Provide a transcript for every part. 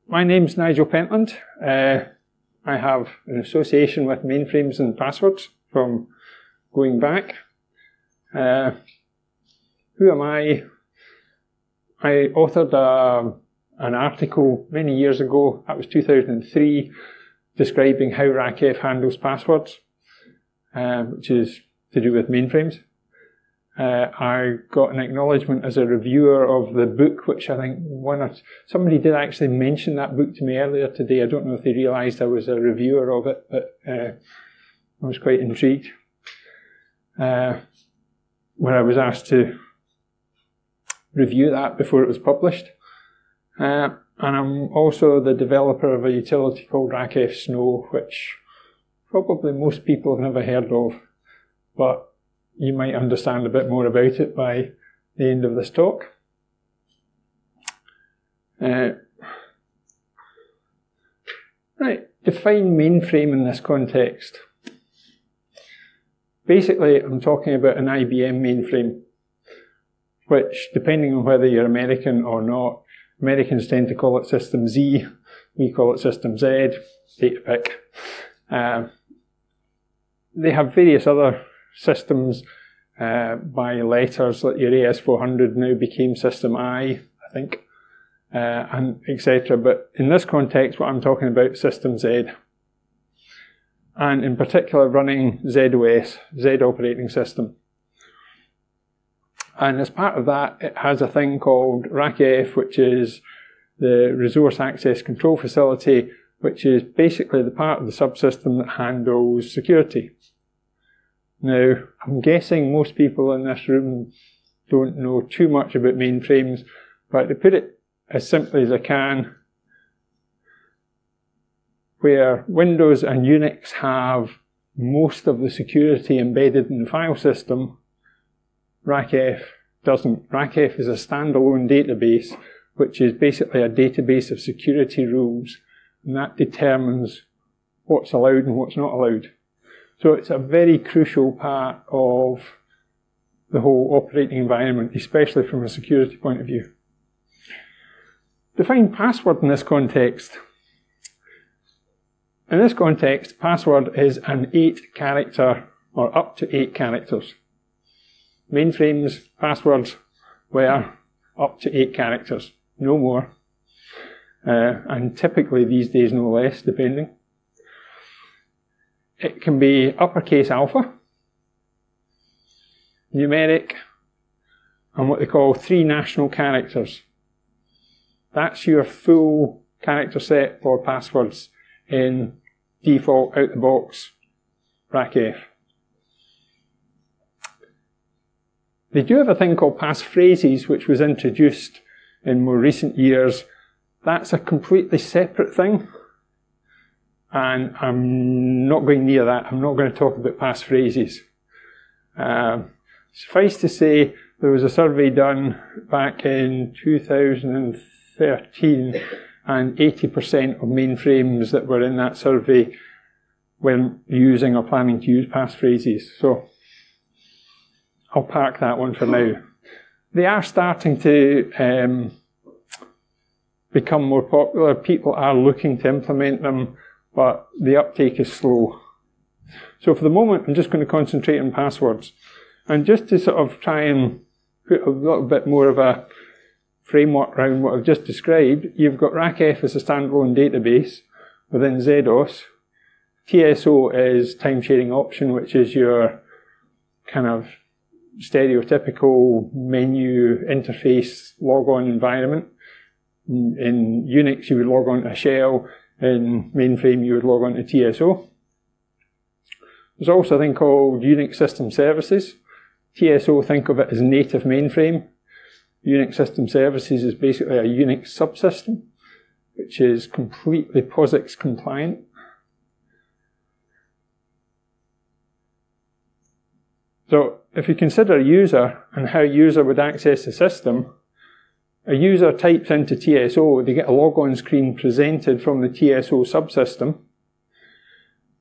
My name's Nigel Pentland. I have an association with mainframes and passwords from going back. Who am I? I authored an article many years ago, that was 2003, describing how RACF handles passwords, which is to do with mainframes. I got an acknowledgement as a reviewer of the book, which I think somebody did actually mention that book to me earlier today. I don't know if they realised I was a reviewer of it, but I was quite intrigued. Where I was asked to review that before it was published. And I'm also the developer of a utility called RACF Snow, which probably most people have never heard of, but you might understand a bit more about it by the end of this talk. Right, define mainframe in this context. Basically, I'm talking about an IBM mainframe, which, depending on whether you're American or not, Americans tend to call it System Z, we call it System Z, data pick. They have various other systems by letters, like your AS400 now became System I think, and etc. But in this context, what I'm talking about is System Z. And in particular running ZOS, Z operating system. And as part of that, it has a thing called RACF, which is the Resource Access Control Facility, which is basically the part of the subsystem that handles security. Now, I'm guessing most people in this room don't know too much about mainframes, but to put it as simply as I can, where Windows and Unix have most of the security embedded in the file system, RACF doesn't. RACF is a standalone database, which is basically a database of security rules, and that determines what's allowed and what's not allowed. So it's a very crucial part of the whole operating environment, especially from a security point of view. Define password in this context. In this context, password is an 8-character or up to 8 characters. Mainframes, passwords were up to 8 characters, no more. And typically these days no less, depending. It can be uppercase alpha, numeric, and what they call 3 national characters. That's your full character set for passwords in default out-the-box RACF. They do have a thing called passphrases, which was introduced in more recent years. That's a completely separate thing, and I'm not going near that. I'm not going to talk about passphrases. Suffice to say, there was a survey done back in 2013, and 80% of mainframes that were in that survey weren't using or planning to use passphrases. So I'll park that one for now. They are starting to become more popular. People are looking to implement them, but the uptake is slow. So for the moment, I'm just going to concentrate on passwords. And just to sort of try and put a little bit more of a framework around what I've just described, you've got RACF as a standalone database within ZOS. TSO is time sharing option, which is your kind of stereotypical menu interface logon environment. In Unix you would log on to a shell, in mainframe you would log on to TSO. There's also a thing called Unix System Services. TSO, think of it as native mainframe. Unix System Services is basically a Unix subsystem, which is completely POSIX compliant. So if you consider a user and how a user would access the system, a user types into TSO, they get a logon screen presented from the TSO subsystem.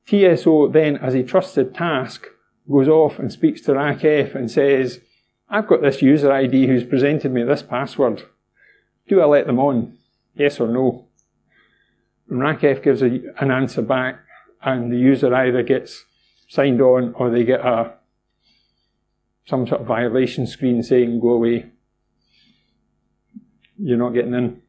TSO then, as a trusted task, goes off and speaks to RACF and says, I've got this user ID who's presented me this password. Do I let them on? Yes or no? and RACF gives an answer back, and the user either gets signed on or they get some sort of violation screen saying, go away, you're not getting in.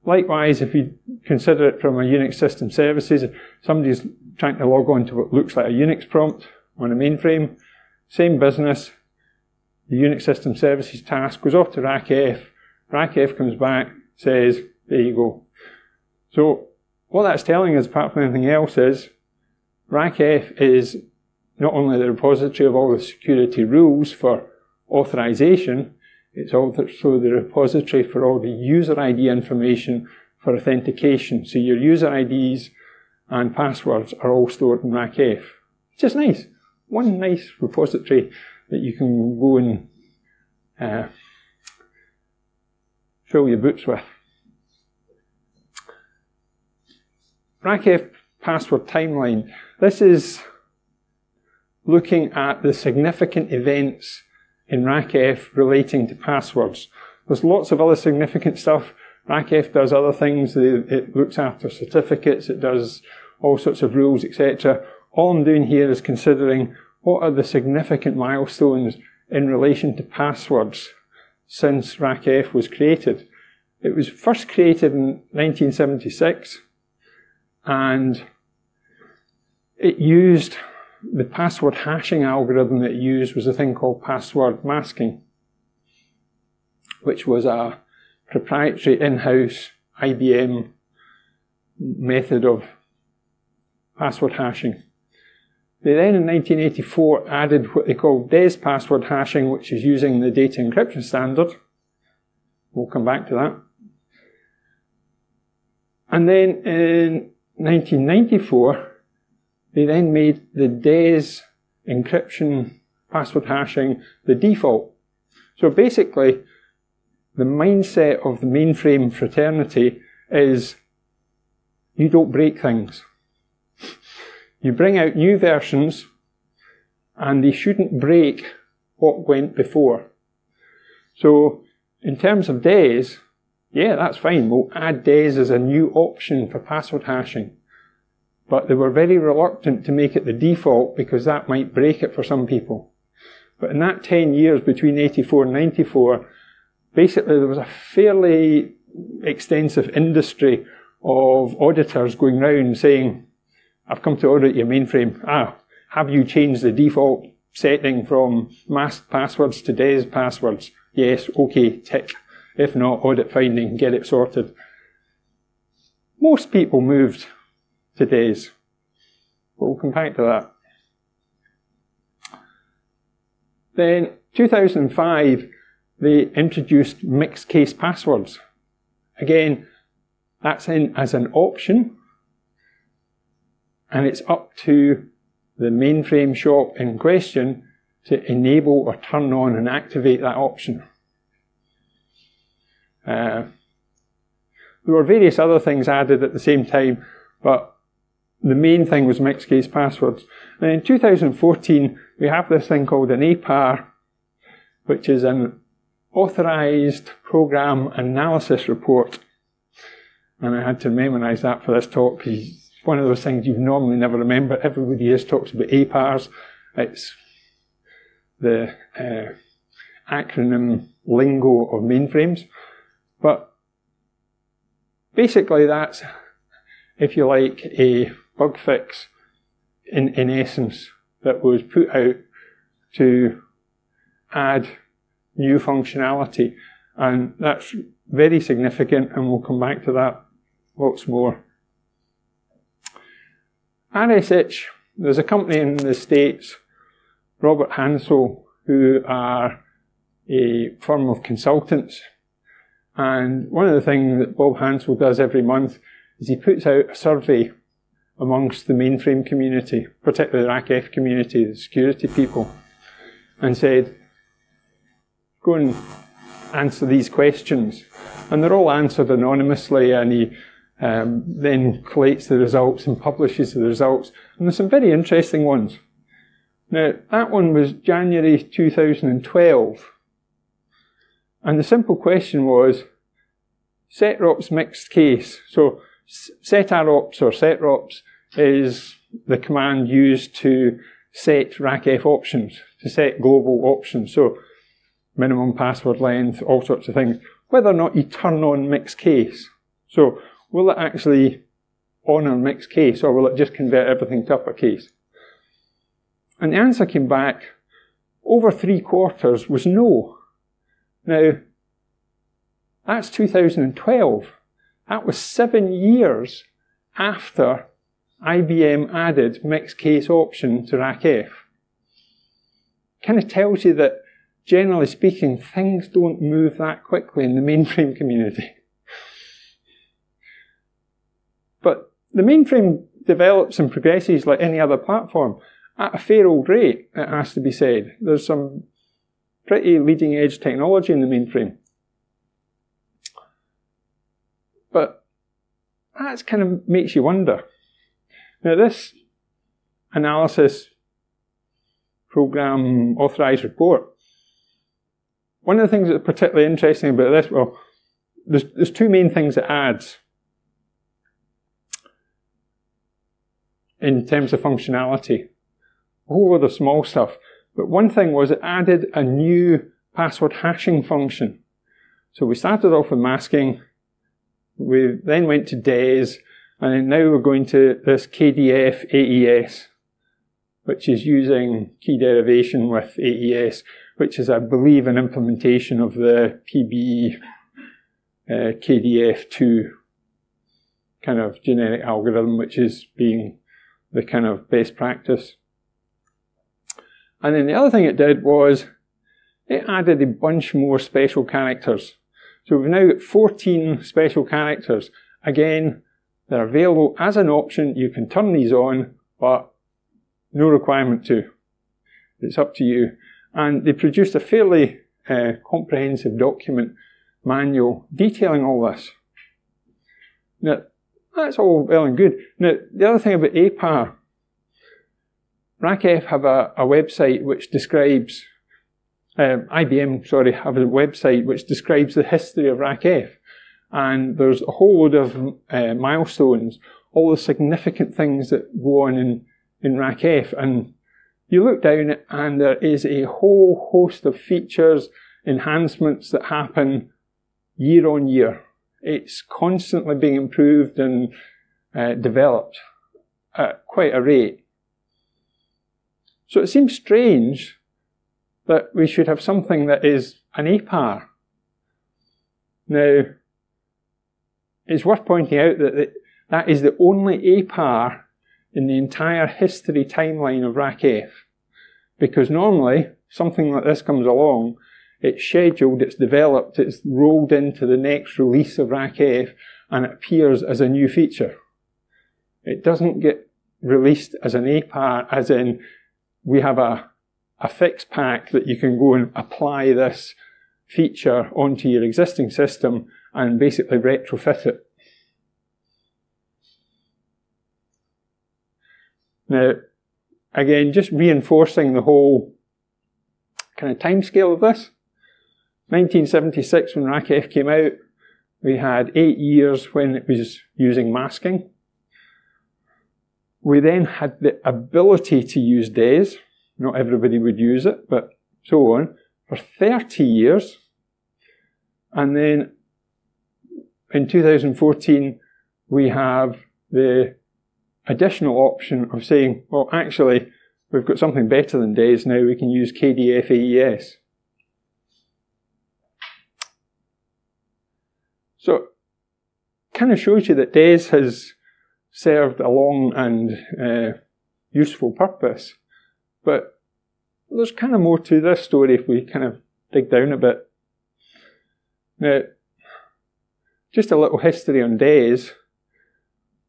Likewise, if you consider it from a Unix system services, somebody's trying to log on to what looks like a Unix prompt on a mainframe, same business, the Unix system services task goes off to RACF, RACF comes back, says, there you go. So what that's telling us, apart from anything else, is RACF is not only the repository of all the security rules for authorization, it's also the repository for all the user ID information for authentication. So your user IDs and passwords are all stored in RACF. It's just nice. One nice repository that you can go and fill your boots with. RACF password timeline. This is looking at the significant events in RACF relating to passwords. There's lots of other significant stuff. RACF does other things. It looks after certificates. It does all sorts of rules, etc. All I'm doing here is considering what are the significant milestones in relation to passwords since RACF was created. It was first created in 1976, and it used the password hashing algorithm that it used was a thing called password masking, which was a proprietary in-house IBM method of password hashing. They then in 1984 added what they call DES password hashing, which is using the data encryption standard. We'll come back to that. And then in 1994, they then made the DES encryption password hashing the default. So basically, the mindset of the mainframe fraternity is you don't break things. You bring out new versions and they shouldn't break what went before. So in terms of DES, yeah, that's fine. We'll add DES as a new option for password hashing. But they were very reluctant to make it the default because that might break it for some people. But in that 10 years between 84 and 94, basically there was a fairly extensive industry of auditors going round saying, I've come to audit your mainframe. Have you changed the default setting from masked passwords to DES passwords? Yes, okay, tick. If not, audit finding, get it sorted. Most people moved to DES, but we'll come back to that. Then 2005, they introduced mixed case passwords. Again, that's in as an option, and it's up to the mainframe shop in question to enable or turn on and activate that option. There were various other things added at the same time, but the main thing was mixed case passwords. And in 2014, we have this thing called an APAR, which is an authorized program analysis report. And I had to memorize that for this talk because it's one of those things you normally never remember. Everybody just talks about APARs. It's the acronym lingo of mainframes. But basically that's, if you like, a bug fix in essence that was put out to add new functionality. And that's very significant, and we'll come back to that lots more. RSH, there's a company in the States, Robert Hansel, who are a firm of consultants. And one of the things that Bob Hansel does every month is he puts out a survey amongst the mainframe community, particularly the RACF community, the security people, and said, go and answer these questions. And they're all answered anonymously, and he then collates the results and publishes the results. And there's some very interesting ones. Now, that one was January 2012. And the simple question was, SetRops mixed case. So setarops or setrops is the command used to set RACF options, to set global options. So minimum password length, all sorts of things. Whether or not you turn on mixed case. So will it actually honour mixed case, or will it just convert everything to uppercase? And the answer came back, over 3/4 was no. Now, that's 2012. That was 7 years after IBM added mixed case option to RACF. Kind of tells you that, generally speaking, things don't move that quickly in the mainframe community. But the mainframe develops and progresses like any other platform at a fair old rate, it has to be said. There's some pretty leading edge technology in the mainframe. But that kind of makes you wonder. Now this analysis program authorized report, one of the things that's particularly interesting about this, well, there's two main things it adds in terms of functionality. A whole lot of small stuff. But one thing was it added a new password hashing function. So we started off with masking, we then went to DES, and then now we're going to this KDFAES, which is using key derivation with AES, which is, I believe, an implementation of the PB KDF2 kind of generic algorithm, which is being the kind of best practice. And then the other thing it did was it added a bunch more special characters. So we've now got 14 special characters. Again, they're available as an option. You can turn these on, but no requirement to. It's up to you. And they produced a fairly comprehensive document manual detailing all this. Now, that's all well and good. Now, the other thing about APAR, RACF have a website which describes, IBM, sorry, have a website which describes the history of RACF. And there's a whole load of milestones, all the significant things that go on in RACF. And you look down and there is a whole host of features, enhancements that happen year on year. It's constantly being improved and developed at quite a rate. So it seems strange that we should have something that is an APAR. Now, it's worth pointing out that that is the only APAR in the entire history timeline of RACF. Because normally, something like this comes along, it's scheduled, it's developed, it's rolled into the next release of RACF, and it appears as a new feature. It doesn't get released as an APAR, as in, we have a fix pack that you can go and apply this feature onto your existing system and basically retrofit it. Now, again, just reinforcing the whole kind of timescale of this. 1976, when RACF came out, we had 8 years when it was using masking. We then had the ability to use DES. Not everybody would use it, but so on, for 30 years. And then in 2014, we have the additional option of saying, well, actually, we've got something better than DES now, we can use KDFAES. So, kind of shows you that DES has served a long and useful purpose. But there's kind of more to this story if we kind of dig down a bit. Now, just a little history on DES.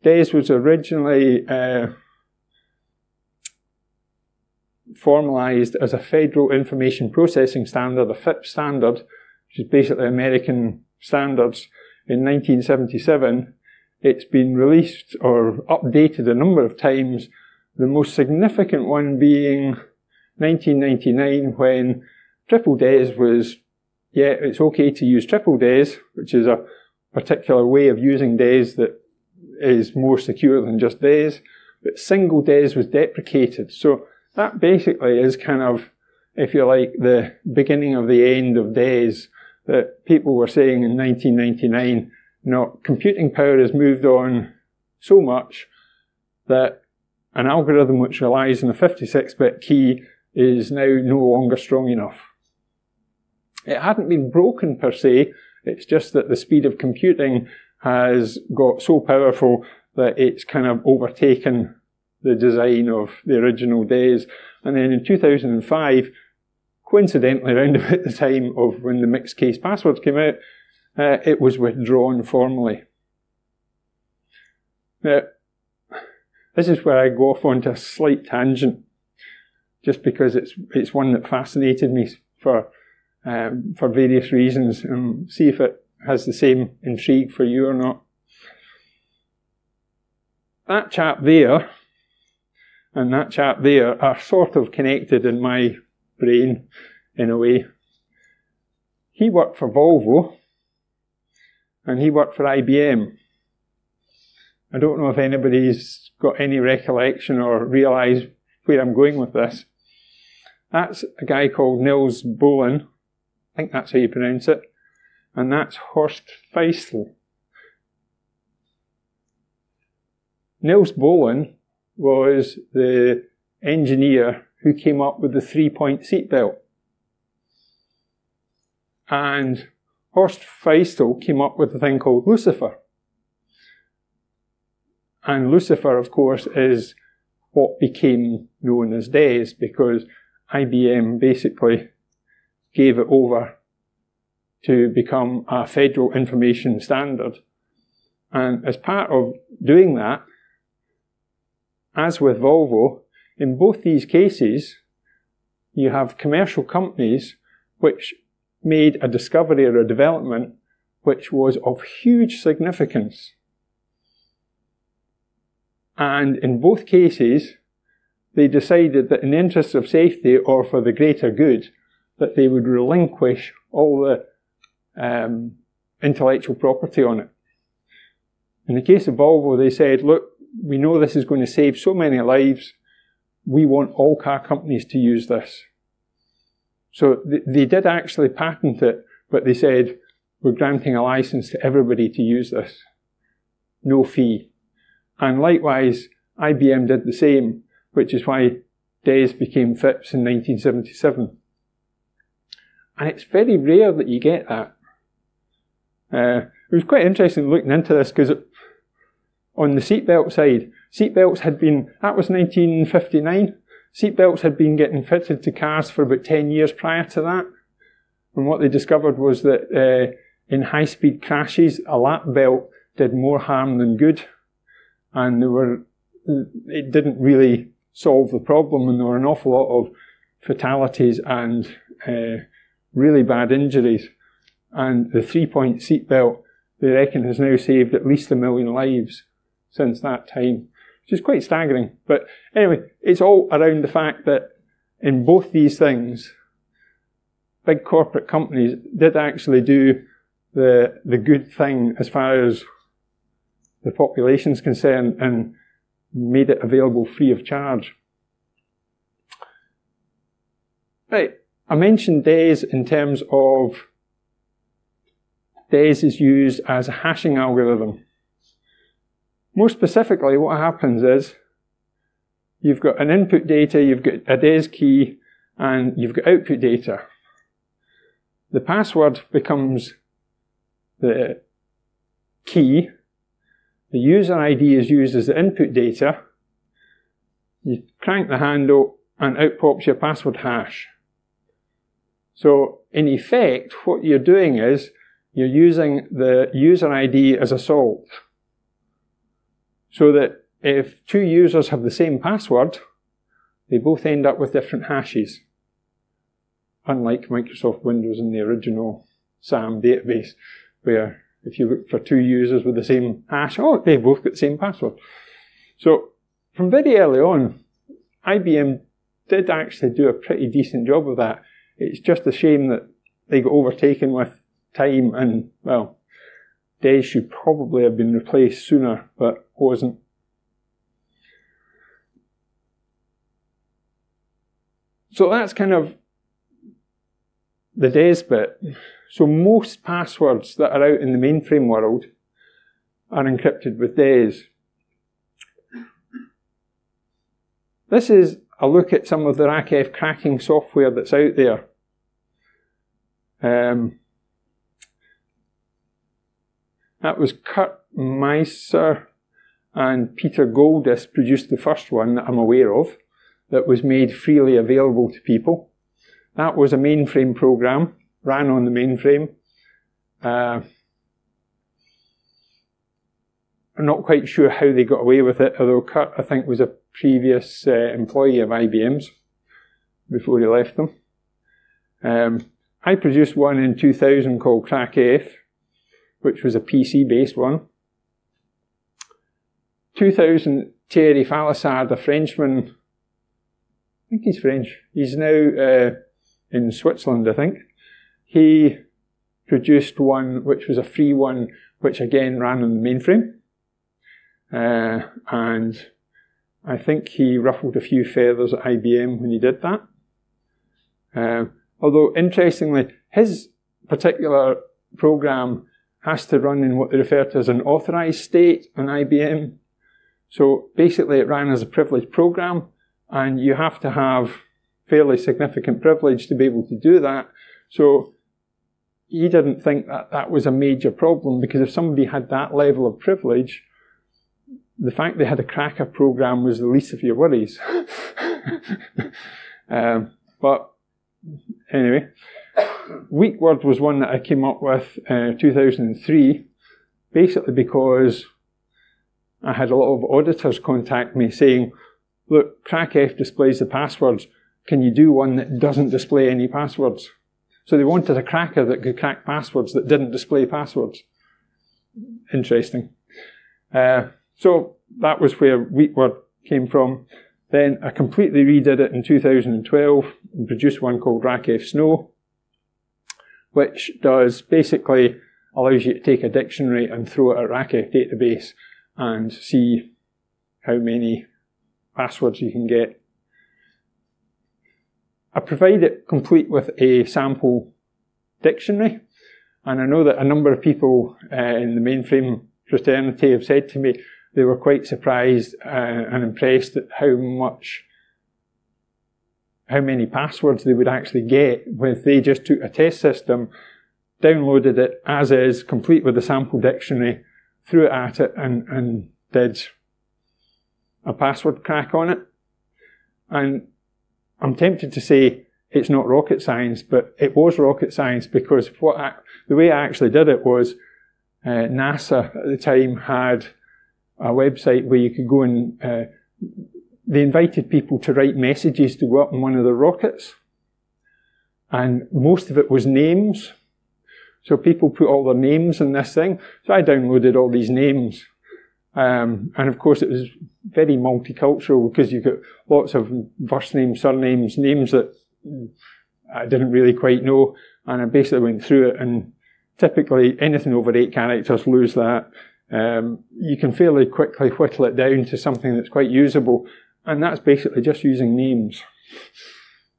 DES was originally formalized as a Federal Information Processing Standard, a FIPS standard, which is basically American standards, in 1977. It's been released or updated a number of times, the most significant one being 1999, when triple DES was, yeah, it's okay to use triple DES, which is a particular way of using DES that is more secure than just days, but single days was deprecated. So that basically is kind of, if you like, the beginning of the end of days that people were saying in 1999. Computing power has moved on so much that an algorithm which relies on a 56-bit key is now no longer strong enough. It hadn't been broken per se, it's just that the speed of computing has got so powerful that it's kind of overtaken the design of the original days. And then in 2005, coincidentally around about the time of when the mixed case passwords came out, it was withdrawn formally. Now, this is where I go off onto a slight tangent, just because it's one that fascinated me for various reasons, and see if it has the same intrigue for you or not. That chap there and that chap there are sort of connected in my brain in a way. He worked for Volvo and he worked for IBM. I don't know if anybody's got any recollection or realise where I'm going with this. That's a guy called Nils Bohlin. I think that's how you pronounce it. And that's Horst Feistel. Nils Bohlin was the engineer who came up with the 3-point seatbelt. And Horst Feistel came up with a thing called Lucifer. And Lucifer, of course, is what became known as DES, because IBM basically gave it over to become a federal information standard. And as part of doing that, as with Volvo, in both these cases, you have commercial companies which made a discovery or a development which was of huge significance. And in both cases, they decided that in the interests of safety or for the greater good, that they would relinquish all the intellectual property on it. In the case of Volvo, they said, look, we know this is going to save so many lives, we want all car companies to use this. So they did actually patent it, but they said, we're granting a license to everybody to use this. No fee. And likewise, IBM did the same, which is why DES became FIPS in 1977. And it's very rare that you get that. It was quite interesting looking into this, because on the seatbelt side, seatbelts had been, that was 1959, seatbelts had been getting fitted to cars for about 10 years prior to that. And what they discovered was that in high-speed crashes, a lap belt did more harm than good. And it didn't really solve the problem, and there were an awful lot of fatalities and really bad injuries. And the 3-point seatbelt, they reckon, has now saved at least 1 million lives since that time, which is quite staggering. But anyway, it's all around the fact that in both these things, big corporate companies did actually do the good thing as far as the population's concerned, and made it available free of charge. Right, I mentioned DES in terms of DES is used as a hashing algorithm. More specifically, what happens is you've got an input data, you've got a DES key, and you've got output data. The password becomes the key. The user ID is used as the input data. You crank the handle and out pops your password hash. So in effect, what you're doing is you're using the user ID as a salt. So that if two users have the same password, they both end up with different hashes. Unlike Microsoft Windows in the original SAM database, where if you look for two users with the same hash, oh, they both got the same password. So from very early on, IBM did actually do a pretty decent job of that. It's just a shame that they got overtaken with time, and, well, DES should probably have been replaced sooner, but wasn't. So that's kind of the DES bit. So most passwords that are out in the mainframe world are encrypted with DES. This is a look at some of the RACF cracking software that's out there. That was Kurt Meiser and Peter Goldis produced the first one that I'm aware of that was made freely available to people. That was a mainframe program, ran on the mainframe. I'm not quite sure how they got away with it, although Kurt, I think, was a previous employee of IBM's before he left them. I produced one in 2000 called RACF, which was a PC-based one. 2000, Thierry Falissard, a Frenchman, I think he's French, he's now in Switzerland, I think. He produced one which was a free one, which again ran on the mainframe. And I think he ruffled a few feathers at IBM when he did that. Although, interestingly, his particular program has to run in what they refer to as an authorized state on IBM. So basically it ran as a privileged program, and you have to have fairly significant privilege to be able to do that. So he didn't think that that was a major problem, because if somebody had that level of privilege, the fact they had a cracker program was the least of your worries. But anyway, weak word was one that I came up with in 2003, basically because I had a lot of auditors contact me saying, look, RACF displays the passwords, can you do one that doesn't display any passwords? So they wanted a cracker that could crack passwords that didn't display passwords. Interesting. So that was where weak word came from. Then I completely redid it in 2012 and produced one called RACF Snow, which does basically allows you to take a dictionary and throw it at RACF database and see how many passwords you can get. I provide it complete with a sample dictionary, and I know that a number of people in the mainframe fraternity have said to me they were quite surprised and impressed at how many passwords they would actually get if they just took a test system, downloaded it as is, complete with a sample dictionary, threw it at it and did a password crack on it. And I'm tempted to say it's not rocket science, but it was rocket science, because the way I actually did it was NASA at the time had a website where you could go and they invited people to write messages to go up in one of their rockets. And most of it was names. So people put all their names in this thing. So I downloaded all these names. And of course it was very multicultural, because you got lots of first names, surnames, names that I didn't really quite know. And I basically went through it, and typically anything over 8 characters, lose that. You can fairly quickly whittle it down to something that's quite usable. And that's basically just using names.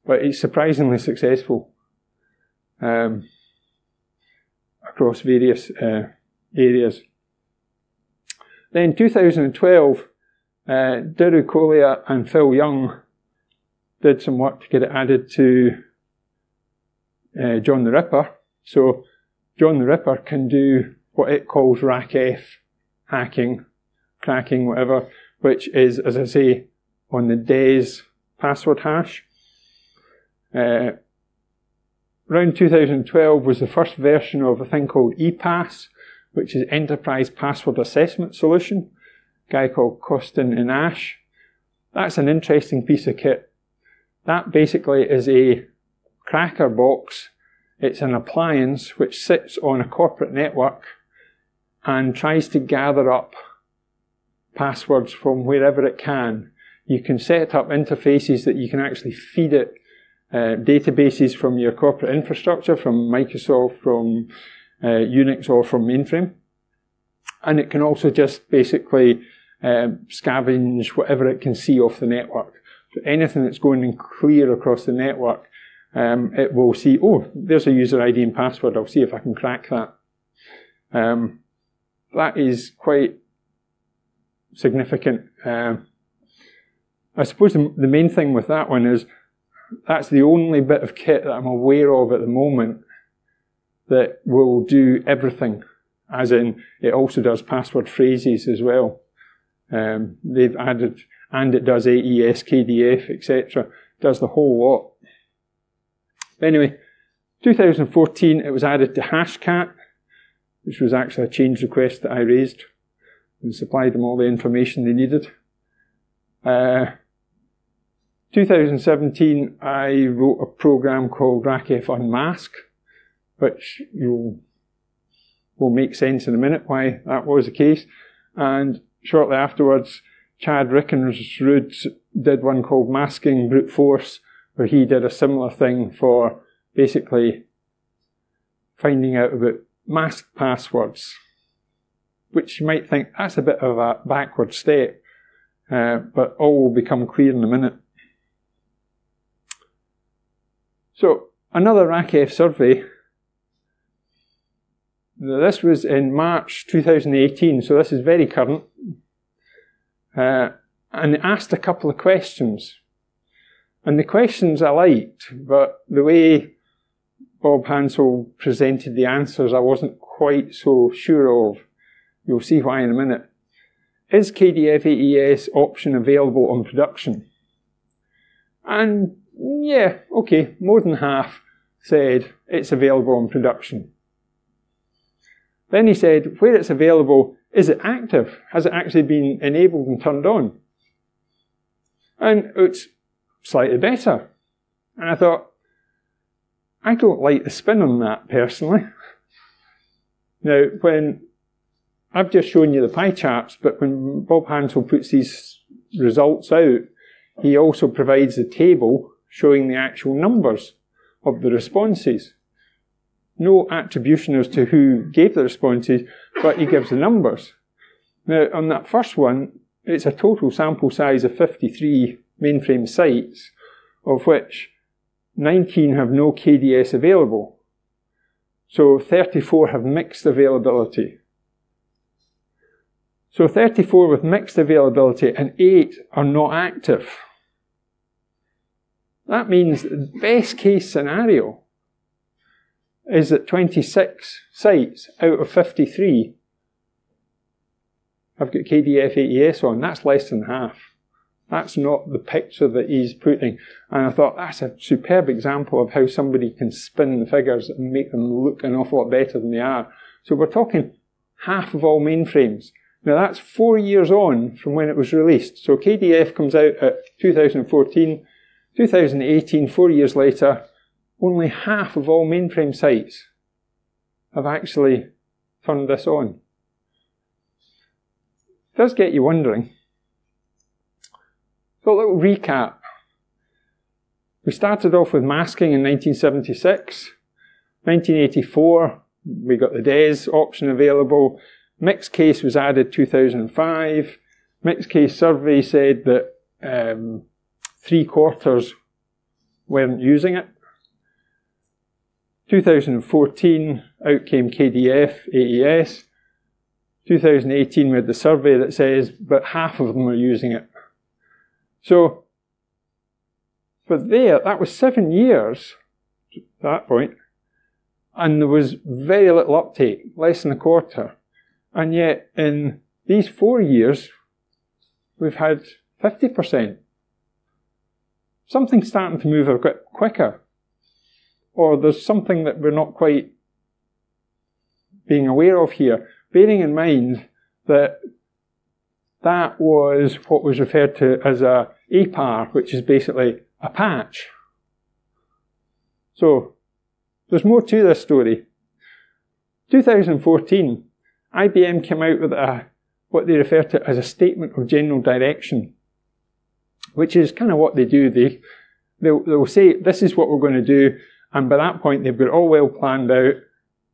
But it's surprisingly successful across various areas. Then in 2012, Diru Collier and Phil Young did some work to get it added to John the Ripper. So John the Ripper can do what it calls RACF hacking, cracking, whatever, which is, as I say, on the DES password hash. Around 2012 was the first version of a thing called EPAS, which is Enterprise Password Assessment Solution, a guy called Costin and Ash. That's an interesting piece of kit. That basically is a cracker box. It's an appliance which sits on a corporate network and tries to gather up passwords from wherever it can. You can set up interfaces that you can actually feed it databases from your corporate infrastructure, from Microsoft, from Unix, or from Mainframe. And it can also just basically scavenge whatever it can see off the network. So anything that's going in clear across the network, it will see, oh, there's a user ID and password, I'll see if I can crack that. That is quite significant. I suppose the main thing with that one is that's the only bit of kit that I'm aware of at the moment that will do everything, as in it also does password phrases as well. They've added, and it does AES, KDF, etc. Does the whole lot. But anyway, 2014 it was added to Hashcat, which was actually a change request that I raised and supplied them all the information they needed. 2017 I wrote a program called RACF Unmask, which will make sense in a minute why that was the case. And shortly afterwards, Chad Rickensrud did one called Masking Brute Force, where he did a similar thing for basically finding out about masked passwords, which you might think that's a bit of a backward step, but all will become clear in a minute. So, another RACF survey. Now, this was in March 2018, so this is very current. And it asked a couple of questions. And the questions I liked, but the way Bob Hansel presented the answers I wasn't quite so sure of. You'll see why in a minute. Is KDFAES option available on production? And yeah, okay, more than half said it's available on production. Then he said, where it's available, is it active? Has it actually been enabled and turned on? And it's slightly better. And I thought, I don't like the spin on that personally. Now, when I've just shown you the pie charts, but when Bob Hansel puts these results out, he also provides a table showing the actual numbers of the responses. No attribution as to who gave the responses, but he gives the numbers. Now, on that first one, it's a total sample size of 53 mainframe sites, of which 19 have no KDS available. So 34 have mixed availability. So 34 with mixed availability and 8 are not active. That means the best case scenario is that 26 sites out of 53 have got KDFAES on. That's less than half. That's not the picture that he's putting. And I thought that's a superb example of how somebody can spin the figures and make them look an awful lot better than they are. So we're talking half of all mainframes. Now that's 4 years on from when it was released. So KDF comes out at 2014, 2018, 4 years later, only half of all mainframe sites have actually turned this on. It does get you wondering. So a little recap. We started off with masking in 1976. 1984, we got the DES option available. Mixed case was added 2005. Mixed case survey said that 3/4 weren't using it. 2014, out came KDFAES. 2018, we had the survey that says about half of them are using it. So, for there, that was 7 years at that point, and there was very little uptake, less than a quarter. And yet, in these 4 years, we've had 50%. Something's starting to move a bit quicker. Or there's something that we're not quite being aware of here. Bearing in mind that that was what was referred to as a APAR, which is basically a patch. So, there's more to this story. 2014, IBM came out with what they refer to as a statement of general direction, which is kind of what they do. They'll say, this is what we're going to do, and by that point they've got it all well planned out,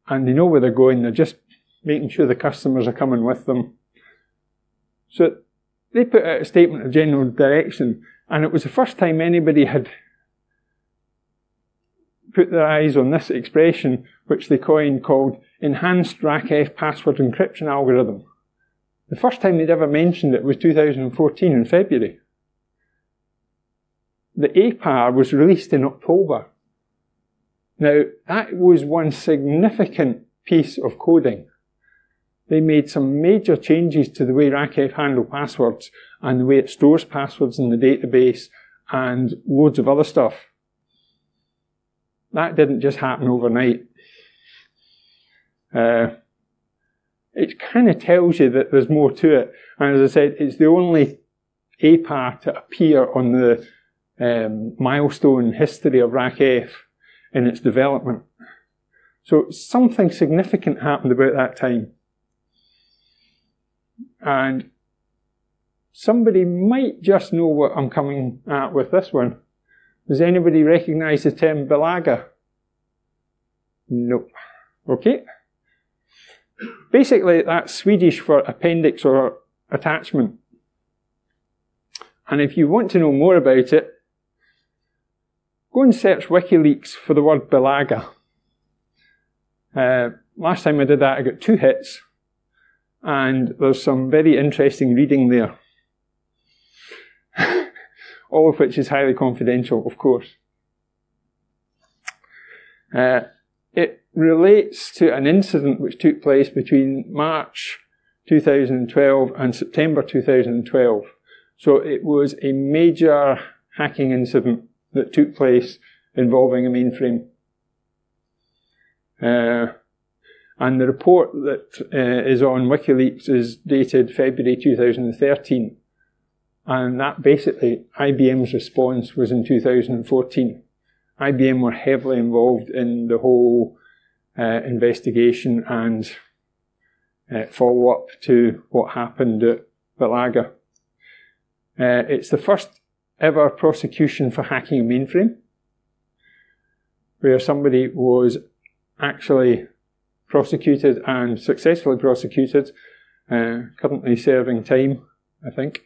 and they know where they're going, they're just making sure the customers are coming with them. So they put out a statement of general direction, and it was the first time anybody had put their eyes on this expression, which they coined, called Enhanced RACF Password Encryption Algorithm. The first time they'd ever mentioned it was 2014 in February. The APAR was released in October. Now, that was one significant piece of coding. They made some major changes to the way RACF handle passwords and the way it stores passwords in the database and loads of other stuff. That didn't just happen overnight. It kind of tells you that there's more to it. And as I said, it's the only APAR to appear on the milestone history of RACF in its development. So something significant happened about that time. And somebody might just know what I'm coming at with this one. Does anybody recognise the term Bilaga? Nope. Okay. Basically, that's Swedish for appendix or attachment. And if you want to know more about it, go and search WikiLeaks for the word Bilaga. Last time I did that, I got 2 hits. And there's some very interesting reading there. All of which is highly confidential, of course. It relates to an incident which took place between March 2012 and September 2012. So it was a major hacking incident that took place involving a mainframe. And the report that is on WikiLeaks is dated February 2013. And that basically, IBM's response was in 2014. IBM were heavily involved in the whole investigation and follow-up to what happened at Bilaga. It's the first ever prosecution for hacking a mainframe, where somebody was actually prosecuted and successfully prosecuted, currently serving time, I think,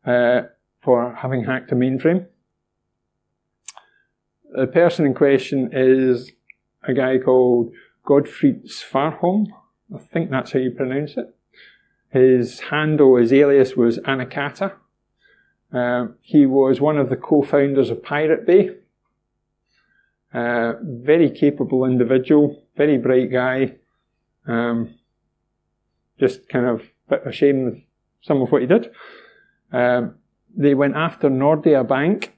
for having hacked a mainframe. The person in question is a guy called Godfried Svarholm. I think that's how you pronounce it. His handle, his alias was Anakata. He was one of the co-founders of Pirate Bay. Very capable individual, very bright guy. Just kind of a bit of a shame of some of what he did. They went after Nordea Bank,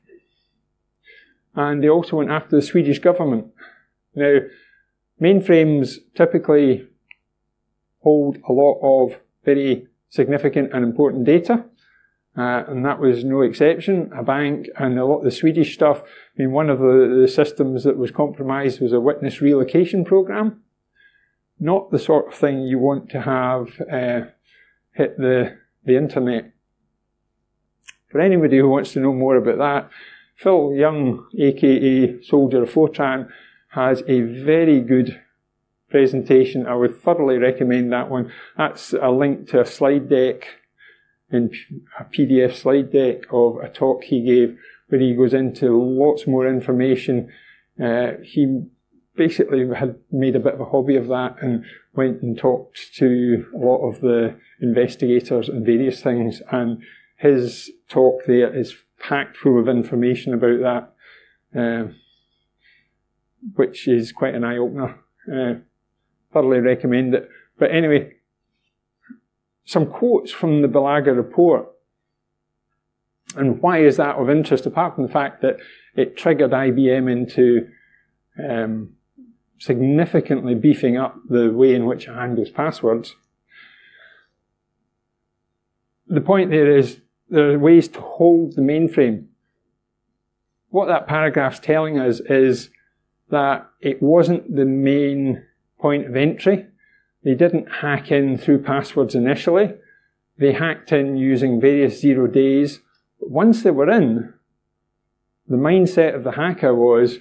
and they also went after the Swedish government. Now, mainframes typically hold a lot of very significant and important data, and that was no exception. A bank and a lot of the Swedish stuff, I mean, one of the systems that was compromised was a witness relocation program. Not the sort of thing you want to have hit the internet. For anybody who wants to know more about that, Phil Young, aka Soldier of Fortran, has a very good presentation. I would thoroughly recommend that one. That's a link to a slide deck, a PDF slide deck of a talk he gave where he goes into lots more information. He basically had made a bit of a hobby of that and went and talked to a lot of the investigators and various things, and his talk there is packed full of information about that, which is quite an eye-opener. Thoroughly recommend it. But anyway, some quotes from the Bilaga report. And why is that of interest, apart from the fact that it triggered IBM into significantly beefing up the way in which it handles passwords? The point there is there are ways to hold the mainframe. What that paragraph's telling us is that it wasn't the main point of entry. They didn't hack in through passwords initially. They hacked in using various 0 days. But once they were in, the mindset of the hacker was,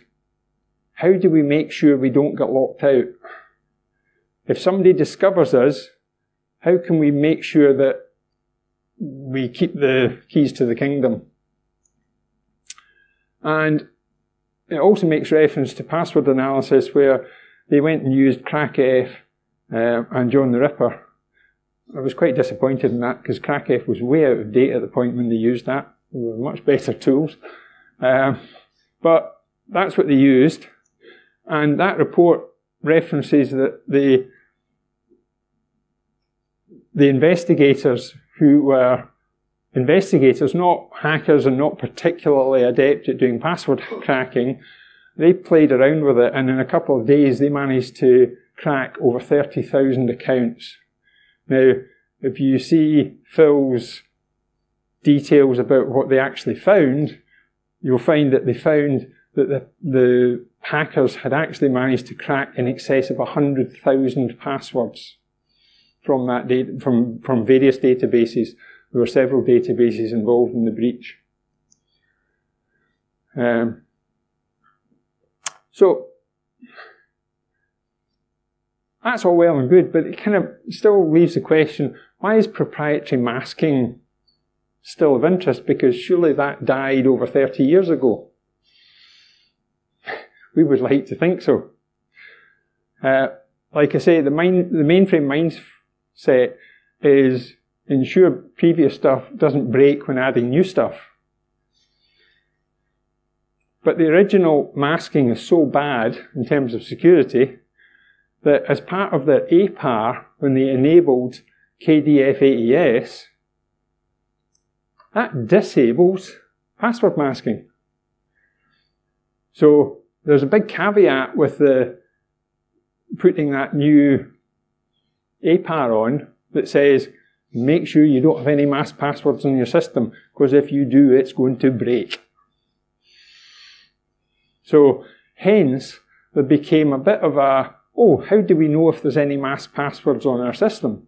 how do we make sure we don't get locked out? If somebody discovers us, how can we make sure that we keep the keys to the kingdom. And it also makes reference to password analysis, where they went and used RACF and John the Ripper. I was quite disappointed in that, because RACF was way out of date at the point when they used that. There were much better tools. But that's what they used. And that report references that the investigators, who were investigators, not hackers and not particularly adept at doing password cracking, they played around with it, and in a couple of days they managed to crack over 30,000 accounts. Now, if you see Phil's details about what they actually found, you'll find that they found that the hackers had actually managed to crack in excess of 100,000 passwords from that data, from various databases. There were several databases involved in the breach. So that's all well and good, but it kind of still leaves the question, why is proprietary masking still of interest? Because surely that died over 30 years ago. We would like to think so. Like I say, the mainframe mindset is ensure previous stuff doesn't break when adding new stuff. But the original masking is so bad in terms of security that as part of their APAR, when they enabled KDFAES, that disables password masking. So there's a big caveat with the putting that new APAR on that says, make sure you don't have any masked passwords in your system, because if you do, it's going to break. So hence, there became a bit of a, oh, how do we know if there's any masked passwords on our system?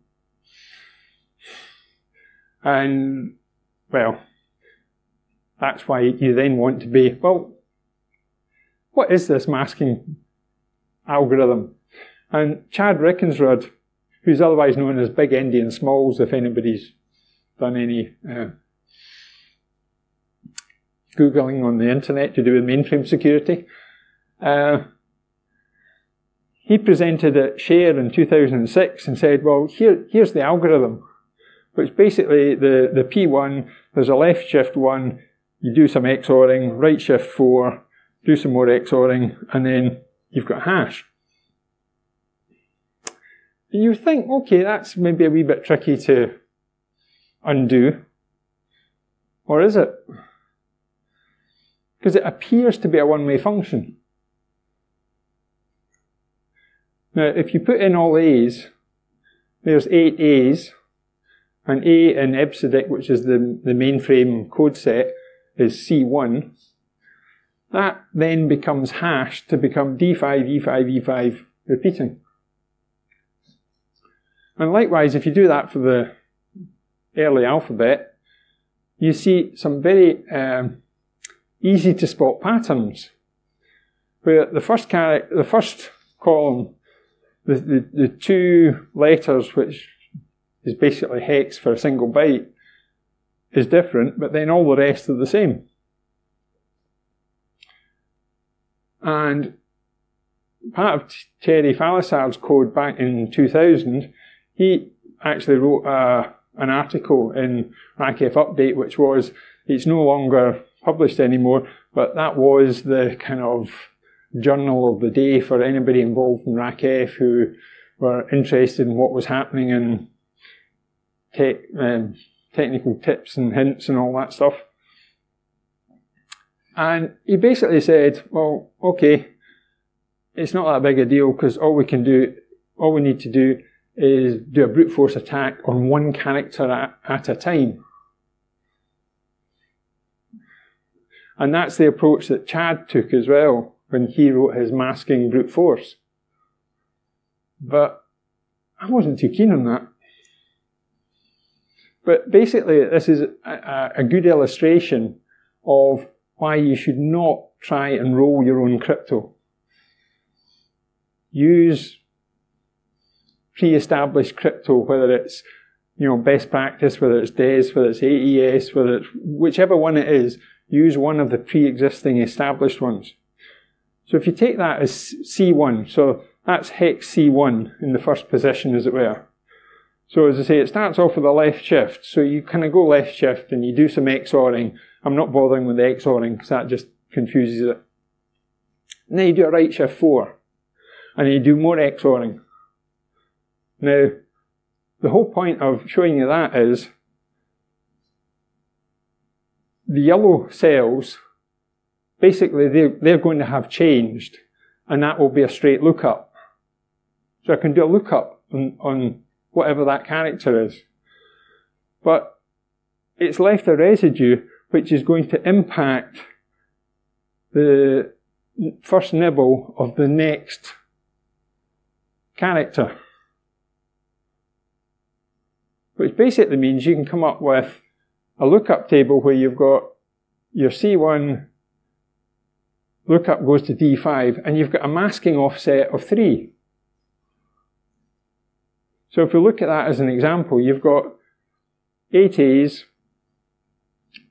And, well, that's why you then want to be, well, what is this masking algorithm? And Chad Rickensrud, who's otherwise known as Big Indian Smalls, if anybody's done any Googling on the internet to do with mainframe security, he presented at Share in 2006 and said, well, here's the algorithm, which basically the P1, there's a left shift 1, you do some XORing, right shift 4, do some more XORing, and then you've got hash. You think, okay, that's maybe a wee bit tricky to undo. Or is it? Because it appears to be a one-way function. Now, if you put in all A's, there's 8 A's, and A in EBCDIC, which is the mainframe code set, is C1. That then becomes hashed to become D5, E5, E5, repeating. And likewise, if you do that for the early alphabet, you see some very easy to spot patterns, where the first column, the 2 letters, which is basically hex for a single byte, is different, but then all the rest are the same. And part of Thierry Falissard's code back in 2000, he actually wrote an article in RACF Update, which was, it's no longer published anymore, but that was the kind of journal of the day for anybody involved in RACF who were interested in what was happening in technical tips and hints and all that stuff. And he basically said, well, okay, it's not that big a deal, because all we need to do is do a brute force attack on one character at a time. And that's the approach that Chad took as well when he wrote his masking brute force. But I wasn't too keen on that. But basically, this is a good illustration of why you should not try and roll your own crypto. Use pre-established crypto, whether it's you know, best practice, whether it's DES, whether it's AES, whether it's whichever one it is, use one of the pre-existing established ones. So if you take that as C1, so that's hex C1 in the first position, as it were. So as I say, it starts off with a left shift. So you kind of go left shift and you do some XORing. I'm not bothering with the XORing because that just confuses it. And then you do a right shift 4. And you do more XORing. Now, the whole point of showing you that is the yellow cells, basically they're going to have changed, and that will be a straight lookup. So I can do a lookup on whatever that character is. But it's left a residue which is going to impact the first nibble of the next character. Which basically means you can come up with a lookup table where you've got your C1 lookup goes to D5 and you've got a masking offset of 3. So if we look at that as an example, you've got 8As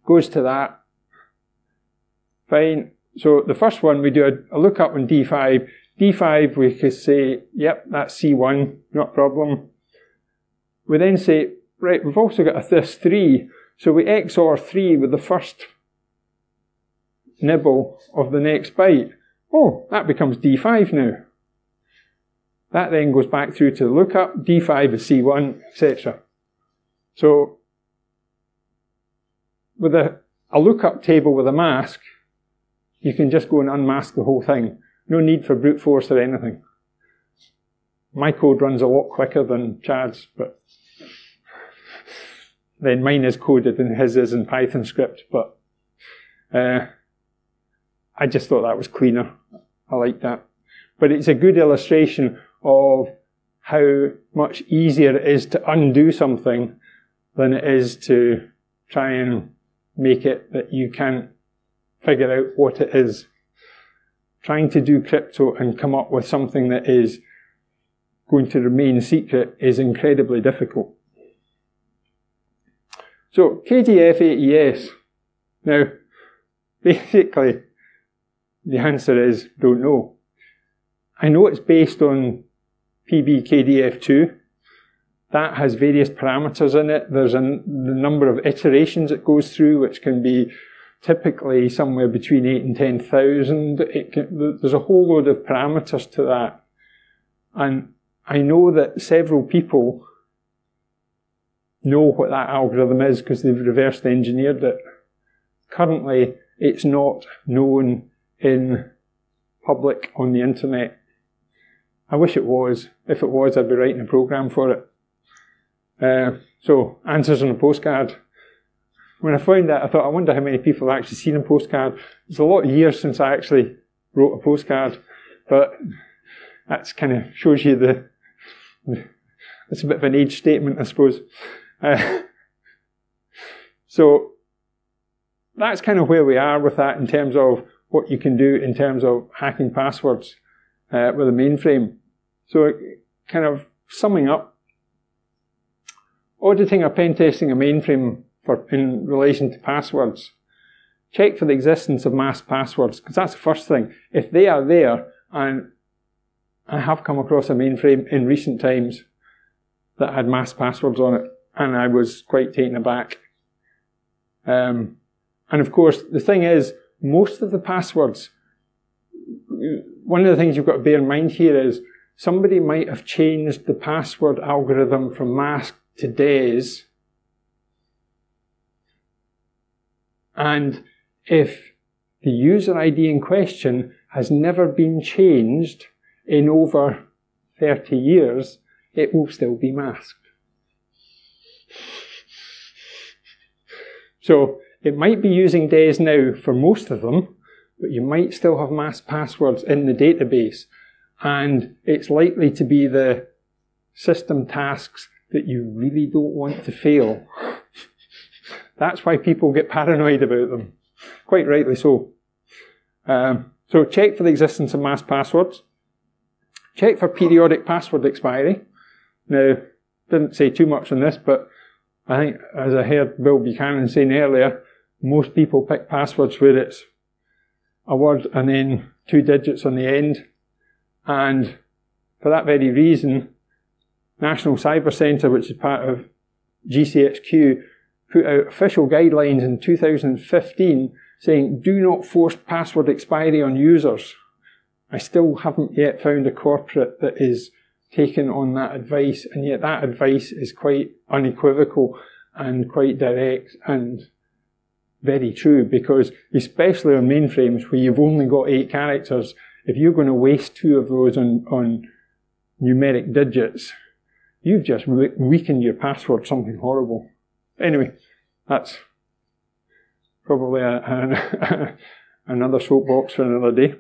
goes to that. Fine. So the first one we do a lookup on D5. D5 we could say, yep, that's C1, not a problem. We then say, right, we've also got this 3, so we XOR 3 with the first nibble of the next byte. Oh, that becomes D5 now. That then goes back through to the lookup, D5 is C1, etc. So, with a lookup table with a mask, you can just go and unmask the whole thing. No need for brute force or anything. My code runs a lot quicker than Chad's, but then mine is coded and his is in Python script, but I just thought that was cleaner. I like that. But it's a good illustration of how much easier it is to undo something than it is to try and make it that you can't figure out what it is. Trying to do crypto and come up with something that is going to remain secret is incredibly difficult. So, KDFAES. Now, basically, the answer is, don't know. I know it's based on PBKDF2. That has various parameters in it. There's the number of iterations it goes through, which can be typically somewhere between 8 and 10,000. There's a whole load of parameters to that. And I know that several people know what that algorithm is because they've reversed engineered it. Currently, it's not known in public on the internet. I wish it was. If it was, I'd be writing a program for it. So, answers on a postcard. When I found that, I thought, I wonder how many people have actually seen a postcard. It's a lot of years since I actually wrote a postcard, but that's kind of shows you it's a bit of an age statement, I suppose. So that's kind of where we are with that in terms of what you can do in terms of hacking passwords with a mainframe. So kind of summing up, auditing or pen testing a mainframe in relation to passwords. Check for the existence of masked passwords, because that's the first thing. If they are there, and I have come across a mainframe in recent times that had masked passwords on it, and I was quite taken aback. And of course, the thing is, most of the passwords, one of the things you've got to bear in mind here is somebody might have changed the password algorithm from masked to DES. And if the user ID in question has never been changed in over 30 years, it will still be masked. So it might be using DES now for most of them, but you might still have masked passwords in the database. And it's likely to be the system tasks that you really don't want to fail. That's why people get paranoid about them. Quite rightly so. So check for the existence of masked passwords. Check for periodic password expiry. Now, didn't say too much on this, but I think, as I heard Bill Buchanan saying earlier, most people pick passwords where it's a word and then 2 digits on the end. And for that very reason, National Cyber Centre, which is part of GCHQ, put out official guidelines in 2015 saying, do not force password expiry on users. I still haven't yet found a corporate that is taken on that advice, and yet that advice is quite unequivocal and quite direct and very true, because especially on mainframes where you've only got 8 characters, if you're going to waste 2 of those on numeric digits, you've just weakened your password something horrible. Anyway, that's probably another soapbox for another day.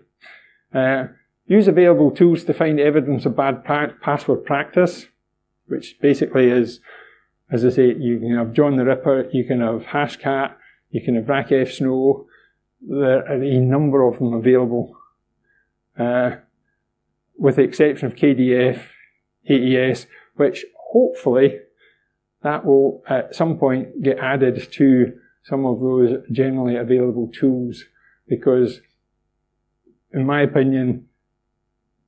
Use available tools to find evidence of bad password practice, which basically is, as I say, you can have John the Ripper, you can have Hashcat, you can have RACF Snow. There are a number of them available. With the exception of KDFAES, which hopefully that will at some point get added to some of those generally available tools, because in my opinion,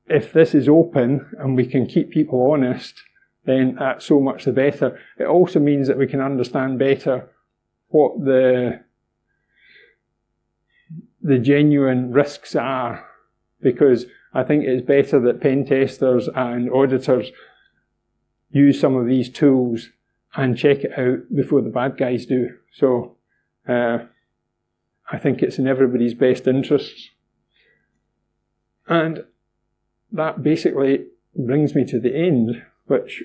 if this is open and we can keep people honest, then that's so much the better. It also means that we can understand better what the genuine risks are, because I think it's better that pen testers and auditors use some of these tools and check it out before the bad guys do. So I think it's in everybody's best interests. And that basically brings me to the end, which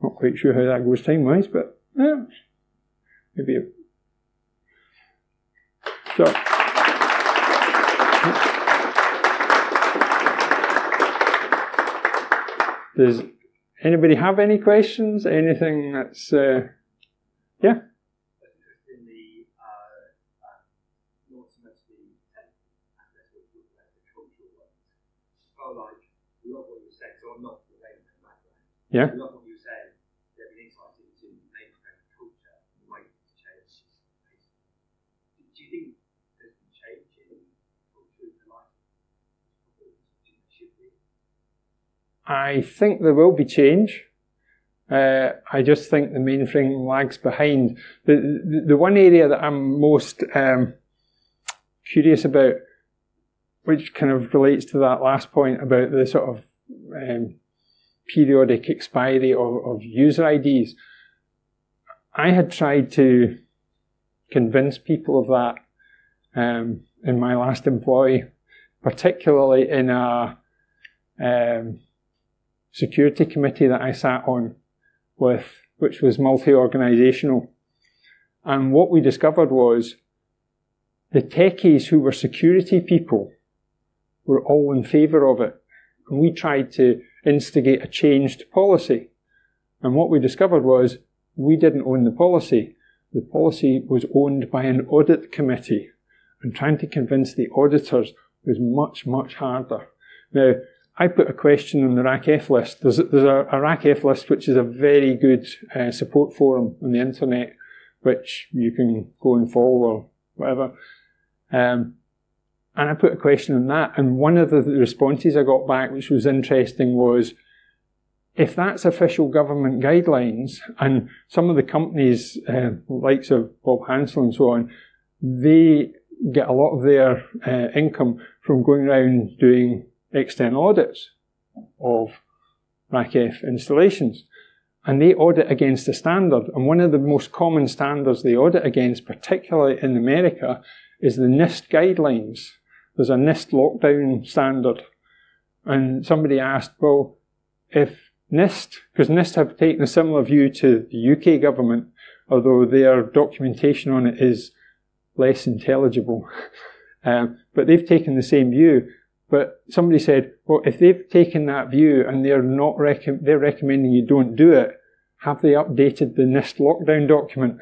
I'm not quite sure how that goes time-wise, but maybe. So, does anybody have any questions? Anything that's, yeah? Yeah. A lot of what you were saying, there's an insight into mainframe culture and the way it's changed. Do you think there's been change in culture in the life? Do you think there should be? I think there will be change. I just think the mainframe lags behind. The one area that I'm most curious about, which kind of relates to that last point about the sort of periodic expiry of user IDs. I had tried to convince people of that in my last employ, particularly in a security committee that I sat on with, which was multi-organisational. And what we discovered was the techies who were security people were all in favour of it. And we tried to instigate a changed policy. And what we discovered was we didn't own the policy. The policy was owned by an audit committee, and trying to convince the auditors was much, much harder. Now, I put a question on the RACF list. There's a RACF list which is a very good support forum on the internet, which you can go and follow or whatever. And I put a question on that, and one of the responses I got back, which was interesting, was if that's official government guidelines, and some of the companies, likes of Bob Hansel and so on, they get a lot of their income from going around doing external audits of RACF installations. And they audit against a standard, and one of the most common standards they audit against, particularly in America, is the NIST guidelines. There's a NIST lockdown standard. And somebody asked, well, if NIST, because NIST have taken a similar view to the UK government, although their documentation on it is less intelligible, but they've taken the same view. But somebody said, well, if they've taken that view and they're recommending you don't do it, have they updated the NIST lockdown document?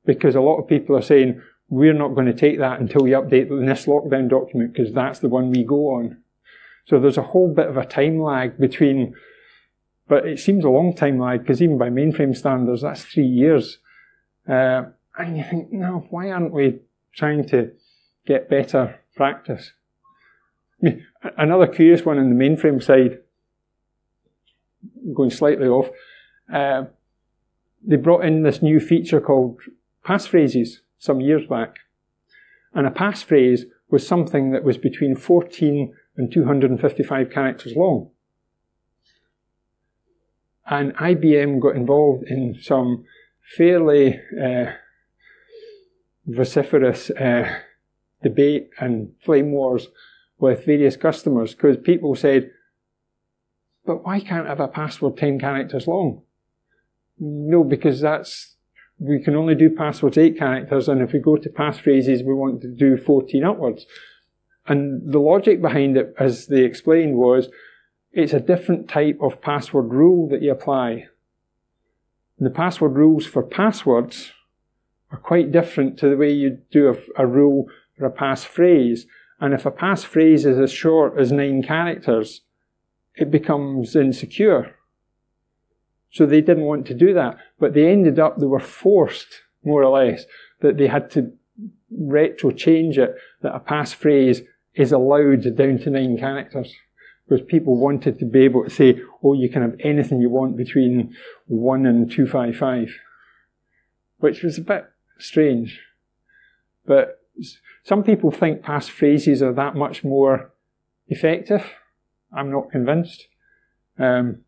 Because a lot of people are saying, we're not going to take that until we update the NIST lockdown document, because that's the one we go on. So there's a whole bit of a time lag between But it seems a long time lag, because even by mainframe standards, that's 3 years. And you think, no, why aren't we trying to get better practice? I mean, another curious one on the mainframe side, going slightly off, they brought in this new feature called passphrases some years back. And a passphrase was something that was between 14 and 255 characters long. And IBM got involved in some fairly vociferous debate and flame wars with various customers, because people said, but why can't I have a password 10 characters long? No, because we can only do passwords 8 characters, and if we go to passphrases, we want to do 14 upwards. And the logic behind it, as they explained, was it's a different type of password rule that you apply. The password rules for passwords are quite different to the way you do a rule for a passphrase. And if a passphrase is as short as 9 characters, it becomes insecure. So they didn't want to do that. But they were forced, more or less, that they had to retro change it, that a passphrase is allowed down to 9 characters. Because people wanted to be able to say, oh, you can have anything you want between 1 and 255. Which was a bit strange. But some people think passphrases are that much more effective. I'm not convinced. One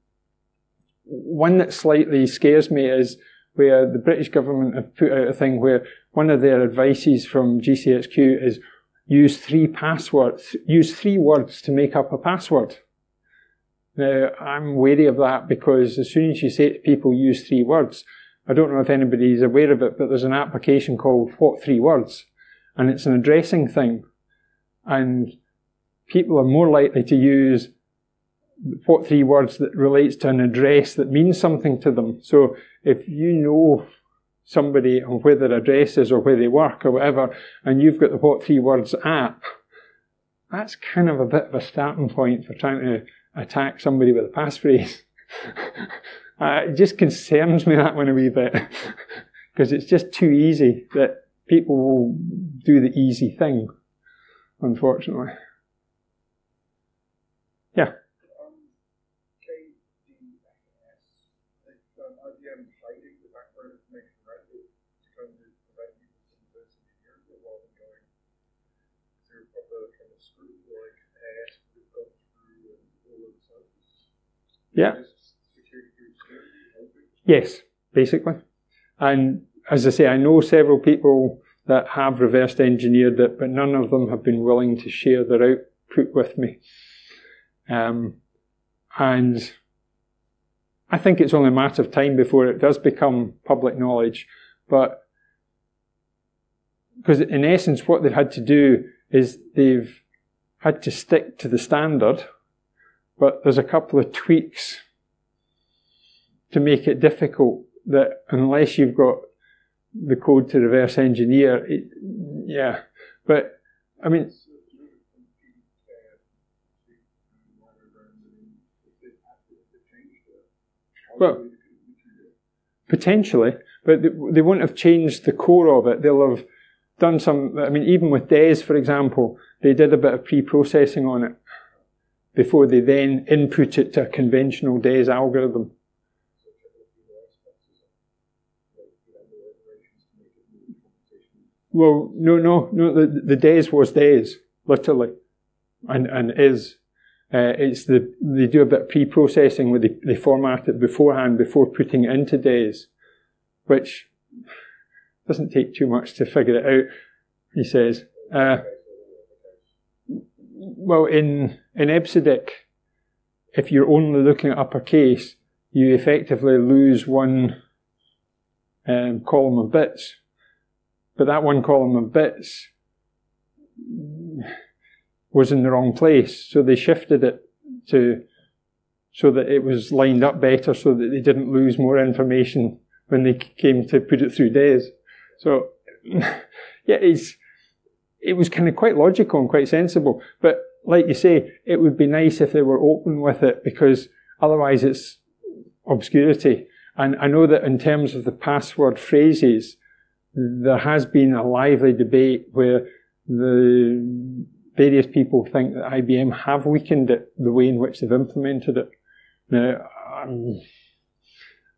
that slightly scares me is where the British government have put out a thing where one of their advices from GCHQ is use 3 words to make up a password. Now, I'm wary of that, because as soon as you say to people use 3 words, I don't know if anybody's aware of it, but there's an application called What 3 Words? And it's an addressing thing. And people are more likely to use what 3 words that relates to an address that means something to them. So if you know somebody and where their address is or where they work or whatever, and you've got the What 3 Words app, that's kind of a bit of a starting point for trying to attack somebody with a passphrase. It just concerns me, that one, a wee bit, because it's just too easy that people will do the easy thing, unfortunately. Yeah. Yeah. Yes, basically. And as I say, I know several people that have reversed engineered it, but none of them have been willing to share their output with me. And I think it's only a matter of time before it does become public knowledge. But because in essence what they've had to do is they've had to stick to the standard, but there's a couple of tweaks to make it difficult, that unless you've got the code to reverse engineer, yeah. But, I mean, well, potentially, but they won't have changed the core of it. They'll have done some, I mean, even with DES, for example, they did a bit of pre-processing on it before they then input it to a conventional DES algorithm. Well, no, the DES was DES, literally, and is. They do a bit of pre-processing where they format it beforehand before putting it into DES, which doesn't take too much to figure it out, he says. Well, in EBCDIC, if you're only looking at uppercase, you effectively lose one column of bits. But that one column of bits was in the wrong place, so they shifted it so that it was lined up better, so that they didn't lose more information when they came to put it through DES. So, yeah, it was kind of quite logical and quite sensible. But like you say, it would be nice if they were open with it, because otherwise it's obscurity. And I know that in terms of the password phrases, there has been a lively debate where the various people think that IBM have weakened it, the way in which they've implemented it. Now,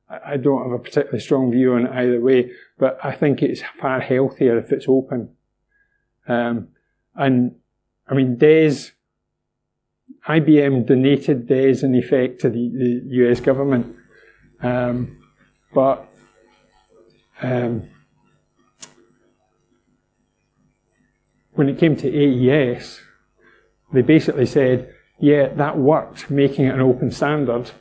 I don't have a particularly strong view on it either way, but I think it's far healthier if it's open. And I mean, DES, IBM donated DES in effect to the US government, but when it came to AES, they basically said, yeah, that worked, making it an open standard,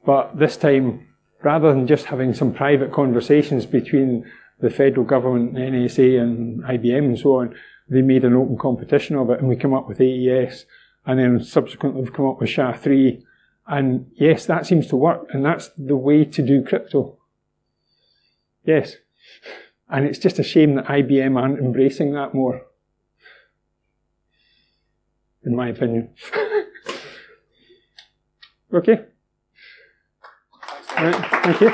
but this time, rather than just having some private conversations between the federal government, NSA and IBM and so on, they made an open competition of it, and we came up with AES, and then subsequently we've come up with SHA-3, and yes, that seems to work, and that's the way to do crypto. Yes. And it's just a shame that IBM aren't embracing that more, in my opinion. Okay. All right, thank you.